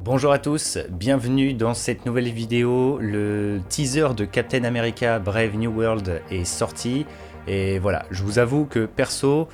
Bonjour à tous, bienvenue dans cette nouvelle vidéo. Le teaser de Captain America Brave New World est sorti et voilà, je vous avoue que perso,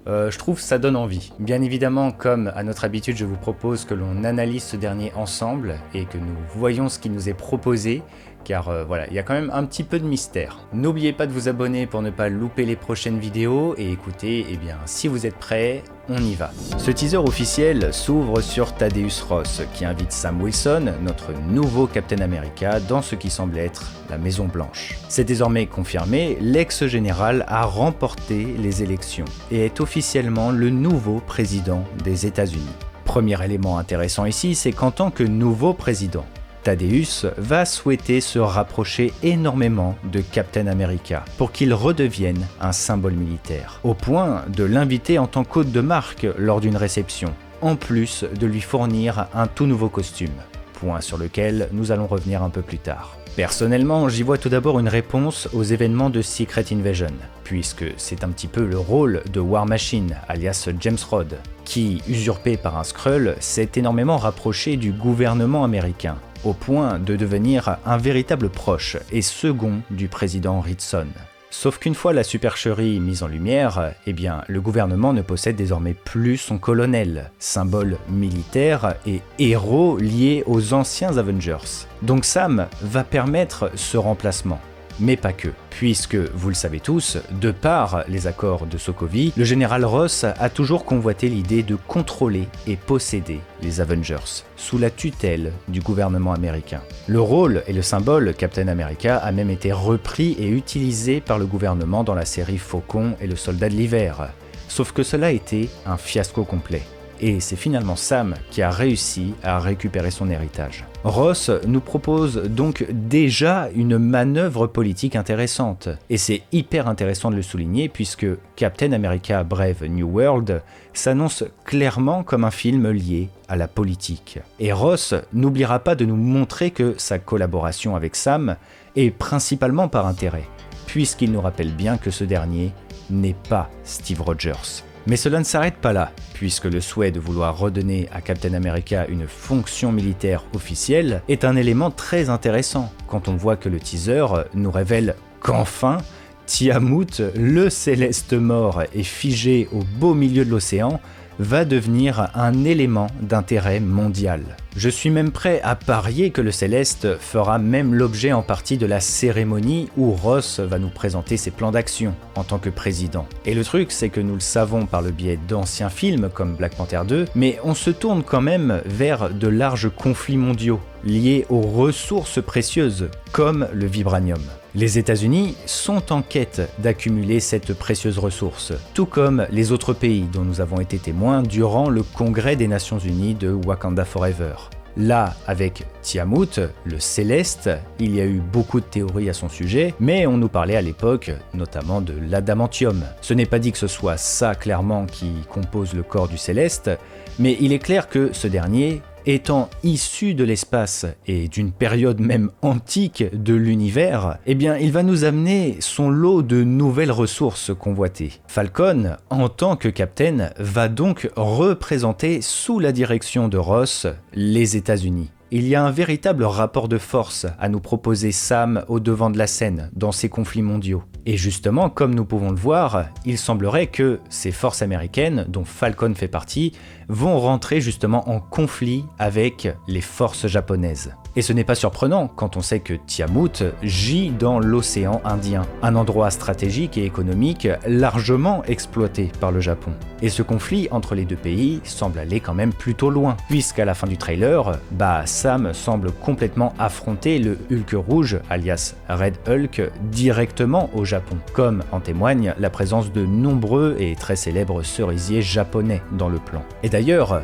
je trouve ça donne envie. Bien évidemment, comme à notre habitude, je vous propose que l'on analyse ce dernier ensemble et que nous voyons ce qui nous est proposé, car voilà, il y a quand même un petit peu de mystère. N'oubliez pas de vous abonner pour ne pas louper les prochaines vidéos et écoutez, eh bien, si vous êtes prêts, on y va. Ce teaser officiel s'ouvre sur Thaddeus Ross, qui invite Sam Wilson, notre nouveau Captain America, dans ce qui semble être la Maison Blanche. C'est désormais confirmé, l'ex-général a remporté les élections et est officiellement le nouveau président des États-Unis. Premier élément intéressant ici, c'est qu'en tant que nouveau président, Thaddeus va souhaiter se rapprocher énormément de Captain America pour qu'il redevienne un symbole militaire, au point de l'inviter en tant qu'hôte de marque lors d'une réception, en plus de lui fournir un tout nouveau costume, point sur lequel nous allons revenir un peu plus tard. Personnellement, j'y vois tout d'abord une réponse aux événements de Secret Invasion, puisque c'est un petit peu le rôle de War Machine, alias James Rhodes, qui, usurpé par un Skrull, s'est énormément rapproché du gouvernement américain, au point de devenir un véritable proche et second du président Ritson. Sauf qu'une fois la supercherie mise en lumière, eh bien, le gouvernement ne possède désormais plus son colonel, symbole militaire et héros lié aux anciens Avengers. Donc Sam va permettre ce remplacement. Mais pas que, puisque, vous le savez tous, de par les accords de Sokovie, le général Ross a toujours convoité l'idée de contrôler et posséder les Avengers, sous la tutelle du gouvernement américain. Le rôle et le symbole Captain America a même été repris et utilisé par le gouvernement dans la série Faucon et le Soldat de l'Hiver, sauf que cela a été un fiasco complet. Et c'est finalement Sam qui a réussi à récupérer son héritage. Ross nous propose donc déjà une manœuvre politique intéressante. Et c'est hyper intéressant de le souligner puisque Captain America Brave New World s'annonce clairement comme un film lié à la politique. Et Ross n'oubliera pas de nous montrer que sa collaboration avec Sam est principalement par intérêt, puisqu'il nous rappelle bien que ce dernier n'est pas Steve Rogers. Mais cela ne s'arrête pas là, puisque le souhait de vouloir redonner à Captain America une fonction militaire officielle est un élément très intéressant, quand on voit que le teaser nous révèle qu'enfin, Tiamut, le céleste mort et figé au beau milieu de l'océan, va devenir un élément d'intérêt mondial. Je suis même prêt à parier que le Céleste fera même l'objet en partie de la cérémonie où Ross va nous présenter ses plans d'action en tant que président. Et le truc, c'est que nous le savons par le biais d'anciens films comme Black Panther 2, mais on se tourne quand même vers de larges conflits mondiaux liés aux ressources précieuses comme le vibranium. Les États-Unis sont en quête d'accumuler cette précieuse ressource, tout comme les autres pays dont nous avons été témoins durant le congrès des Nations Unies de Wakanda Forever. Là, avec Tiamut, le Céleste, il y a eu beaucoup de théories à son sujet, mais on nous parlait à l'époque notamment de l'adamantium. Ce n'est pas dit que ce soit ça clairement qui compose le corps du Céleste, mais il est clair que ce dernier, étant issu de l'espace et d'une période même antique de l'univers, eh bien il va nous amener son lot de nouvelles ressources convoitées. Falcon, en tant que capitaine, va donc représenter sous la direction de Ross les États-Unis. Il y a un véritable rapport de force à nous proposer Sam au devant de la scène dans ces conflits mondiaux. Et justement, comme nous pouvons le voir, il semblerait que ces forces américaines, dont Falcon fait partie, vont rentrer justement en conflit avec les forces japonaises. Et ce n'est pas surprenant quand on sait que Tiamut gît dans l'océan Indien, un endroit stratégique et économique largement exploité par le Japon. Et ce conflit entre les deux pays semble aller quand même plutôt loin, puisqu'à la fin du trailer, Sam semble complètement affronter le Hulk rouge, alias Red Hulk, directement au Japon, comme en témoigne la présence de nombreux et très célèbres cerisiers japonais dans le plan. Et d'ailleurs,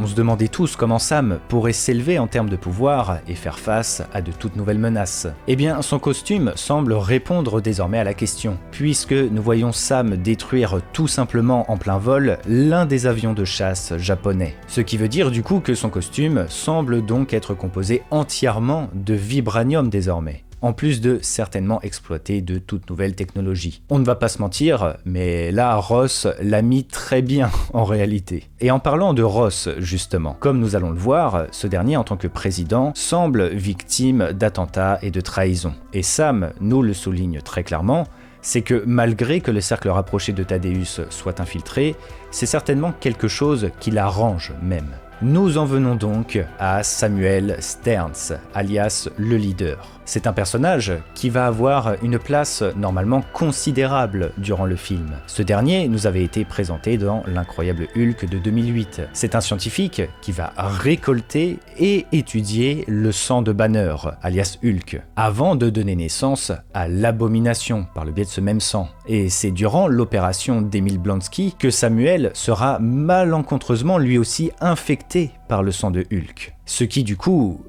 on se demandait tous comment Sam pourrait s'élever en termes de pouvoir et faire face à de toutes nouvelles menaces. Eh bien, son costume semble répondre désormais à la question, puisque nous voyons Sam détruire tout simplement en plein vol l'un des avions de chasse japonais. Ce qui veut dire du coup que son costume semble donc être composé entièrement de vibranium désormais. en plus de certainement exploiter de toutes nouvelles technologies. On ne va pas se mentir, mais là, Ross l'a mis très bien en réalité. Et en parlant de Ross, justement, comme nous allons le voir, ce dernier, en tant que président, semble victime d'attentats et de trahison. Et Sam nous le souligne très clairement, c'est que malgré que le cercle rapproché de Thaddeus soit infiltré, c'est certainement quelque chose qui l'arrange même. Nous en venons donc à Samuel Sterns, alias le leader. C'est un personnage qui va avoir une place normalement considérable durant le film. Ce dernier nous avait été présenté dans L'incroyable Hulk de 2008. C'est un scientifique qui va récolter et étudier le sang de Banner, alias Hulk, avant de donner naissance à l'Abomination par le biais de ce même sang. Et c'est durant l'opération d'Emil Blonsky que Samuel sera malencontreusement lui aussi infecté par le sang de Hulk. Ce qui du coup,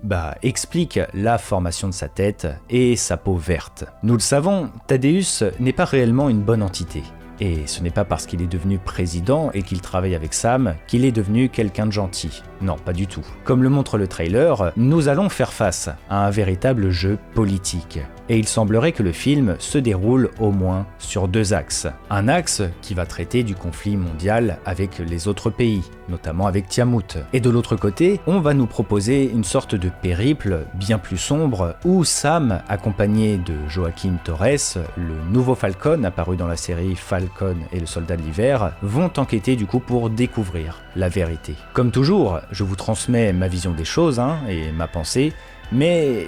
explique la formation de sa tête et sa peau verte. Nous le savons, Thaddeus n'est pas réellement une bonne entité. Et ce n'est pas parce qu'il est devenu président et qu'il travaille avec Sam qu'il est devenu quelqu'un de gentil. Non, pas du tout. Comme le montre le trailer, nous allons faire face à un véritable jeu politique. Et il semblerait que le film se déroule au moins sur 2 axes. Un axe qui va traiter du conflit mondial avec les autres pays, notamment avec Tiamut. Et de l'autre côté, on va nous proposer une sorte de périple bien plus sombre où Sam, accompagné de Joaquin Torres, le nouveau Falcon apparu dans la série Falcon et le Soldat de l'Hiver, vont enquêter du coup pour découvrir la vérité. Comme toujours, je vous transmets ma vision des choses et ma pensée, mais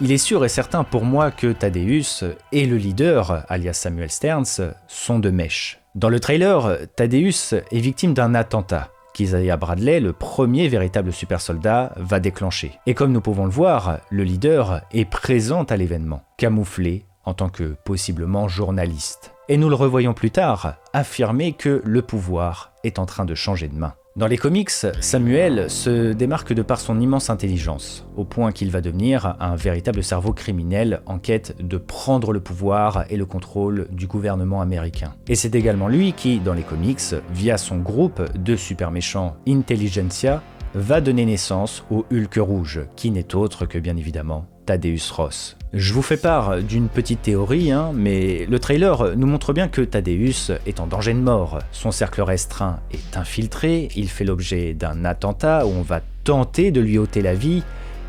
il est sûr et certain pour moi que Thaddeus et le leader, alias Samuel Sterns, sont de mèche. Dans le trailer, Thaddeus est victime d'un attentat qu'Isaiah Bradley, le premier véritable super soldat, va déclencher. Et comme nous pouvons le voir, le leader est présent à l'événement, camouflé en tant que possiblement journaliste. Et nous le revoyons plus tard affirmer que le pouvoir est en train de changer de main. Dans les comics, Samuel se démarque de par son immense intelligence, au point qu'il va devenir un véritable cerveau criminel en quête de prendre le pouvoir et le contrôle du gouvernement américain. Et c'est également lui qui, dans les comics, via son groupe de super méchants Intelligentsia, va donner naissance au Hulk rouge, qui n'est autre que bien évidemment Thaddeus Ross. Je vous fais part d'une petite théorie, mais le trailer nous montre bien que Thaddeus est en danger de mort. Son cercle restreint est infiltré, il fait l'objet d'un attentat où on va tenter de lui ôter la vie,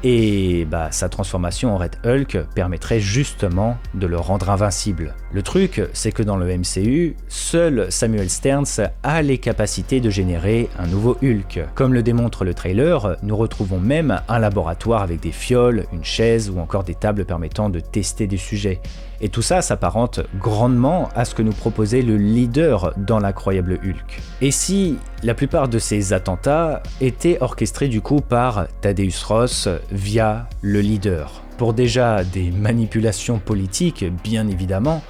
et sa transformation en Red Hulk permettrait justement de le rendre invincible. Le truc, c'est que dans le MCU, seul Samuel Sterns a les capacités de générer un nouveau Hulk. Comme le démontre le trailer, nous retrouvons même un laboratoire avec des fioles, une chaise ou encore des tables permettant de tester des sujets. Et tout ça s'apparente grandement à ce que nous proposait le leader dans l'incroyable Hulk. Et si la plupart de ces attentats étaient orchestrés du coup par Thaddeus Ross via le leader, pour déjà des manipulations politiques bien évidemment,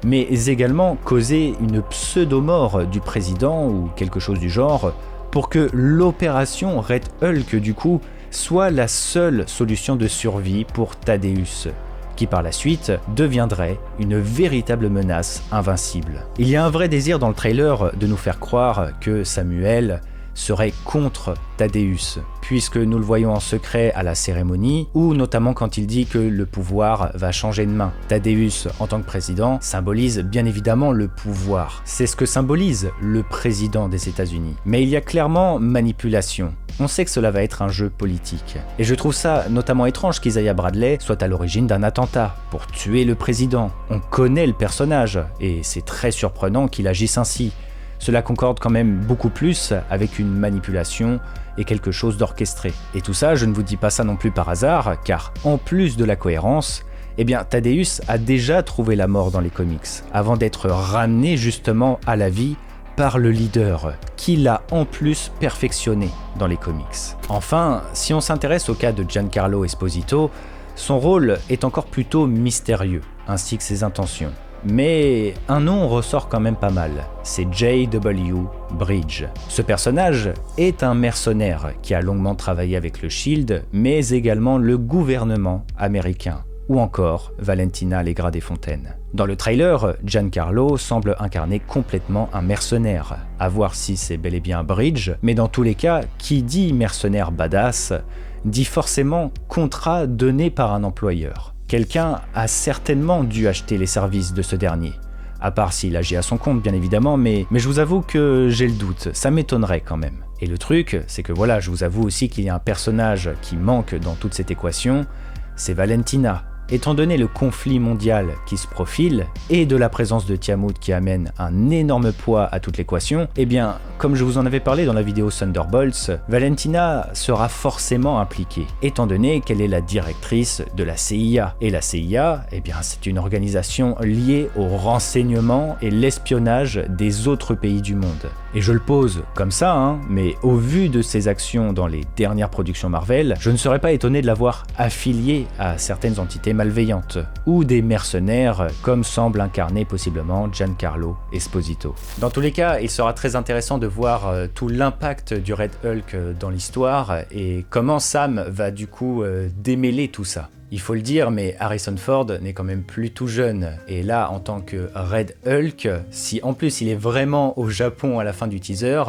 mais également causer une pseudo-mort du président ou quelque chose du genre, pour que l'opération Red Hulk du coup soit la seule solution de survie pour Thaddeus, qui par la suite deviendrait une véritable menace invincible. Il y a un vrai désir dans le trailer de nous faire croire que Samuel serait contre Thaddeus, puisque nous le voyons en secret à la cérémonie, ou notamment quand il dit que le pouvoir va changer de main. Thaddeus, en tant que président, symbolise bien évidemment le pouvoir. C'est ce que symbolise le président des États-Unis. Mais il y a clairement manipulation. On sait que cela va être un jeu politique. Et je trouve ça notamment étrange qu'Isaiah Bradley soit à l'origine d'un attentat pour tuer le président. On connaît le personnage, et c'est très surprenant qu'il agisse ainsi. Cela concorde quand même beaucoup plus avec une manipulation et quelque chose d'orchestré. Et tout ça, je ne vous dis pas ça non plus par hasard, car en plus de la cohérence, Thaddeus a déjà trouvé la mort dans les comics, avant d'être ramené justement à la vie par le leader, qui l'a en plus perfectionné dans les comics. Enfin, si on s'intéresse au cas de Giancarlo Esposito, son rôle est encore plutôt mystérieux, ainsi que ses intentions. Mais un nom ressort quand même pas mal, c'est J.W. Bridge. Ce personnage est un mercenaire qui a longuement travaillé avec le Shield, mais également le gouvernement américain, ou encore Valentina Allegra des Fontaines. Dans le trailer, Giancarlo semble incarner complètement un mercenaire, à voir si c'est bel et bien Bridge, mais dans tous les cas, qui dit mercenaire badass, dit forcément contrat donné par un employeur. Quelqu'un a certainement dû acheter les services de ce dernier. À part s'il agit à son compte bien évidemment, mais je vous avoue que j'ai le doute, ça m'étonnerait quand même. Et le truc, c'est que voilà, je vous avoue aussi qu'il y a un personnage qui manque dans toute cette équation, c'est Valentina. Étant donné le conflit mondial qui se profile, et de la présence de Tiamut qui amène un énorme poids à toute l'équation, eh bien, comme je vous en avais parlé dans la vidéo Thunderbolts, Valentina sera forcément impliquée, étant donné qu'elle est la directrice de la CIA. Et la CIA, eh bien, c'est une organisation liée au renseignement et l'espionnage des autres pays du monde. Et je le pose comme ça, hein, mais au vu de ses actions dans les dernières productions Marvel, je ne serais pas étonné de la voir affiliée à certaines entités malveillantes, ou des mercenaires comme semble incarner possiblement Giancarlo Esposito. Dans tous les cas, il sera très intéressant de voir tout l'impact du Red Hulk dans l'histoire et comment Sam va du coup démêler tout ça. Il faut le dire, mais Harrison Ford n'est quand même plus tout jeune, et là, en tant que Red Hulk, si en plus il est vraiment au Japon à la fin du teaser,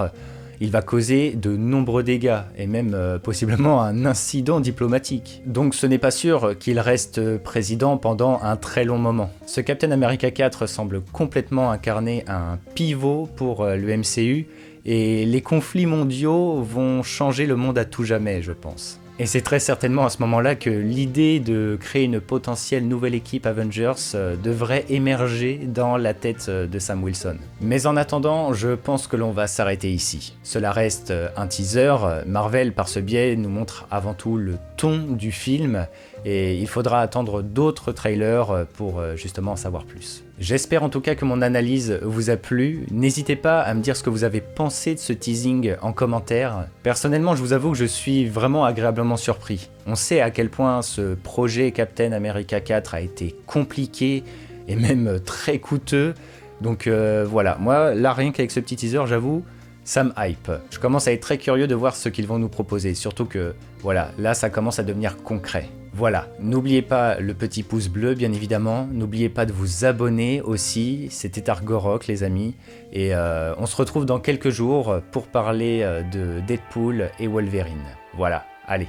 il va causer de nombreux dégâts, et même possiblement un incident diplomatique. Donc ce n'est pas sûr qu'il reste président pendant un très long moment. Ce Captain America 4 semble complètement incarner un pivot pour le MCU, et les conflits mondiaux vont changer le monde à tout jamais, je pense. Et c'est très certainement à ce moment-là que l'idée de créer une potentielle nouvelle équipe Avengers devrait émerger dans la tête de Sam Wilson. Mais en attendant, je pense que l'on va s'arrêter ici. Cela reste un teaser, Marvel par ce biais nous montre avant tout le ton du film, et il faudra attendre d'autres trailers pour justement en savoir plus. J'espère en tout cas que mon analyse vous a plu, n'hésitez pas à me dire ce que vous avez pensé de ce teasing en commentaire. Personnellement, je vous avoue que je suis vraiment agréablement surpris. On sait à quel point ce projet Captain America 4 a été compliqué et même très coûteux, donc voilà, moi là rien qu'avec ce petit teaser, j'avoue, ça me hype. Je commence à être très curieux de voir ce qu'ils vont nous proposer, surtout que voilà, là ça commence à devenir concret. Voilà, n'oubliez pas le petit pouce bleu bien évidemment, n'oubliez pas de vous abonner aussi, c'était Argorok les amis, et on se retrouve dans quelques jours pour parler de Deadpool et Wolverine. Voilà, allez,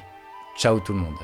ciao tout le monde.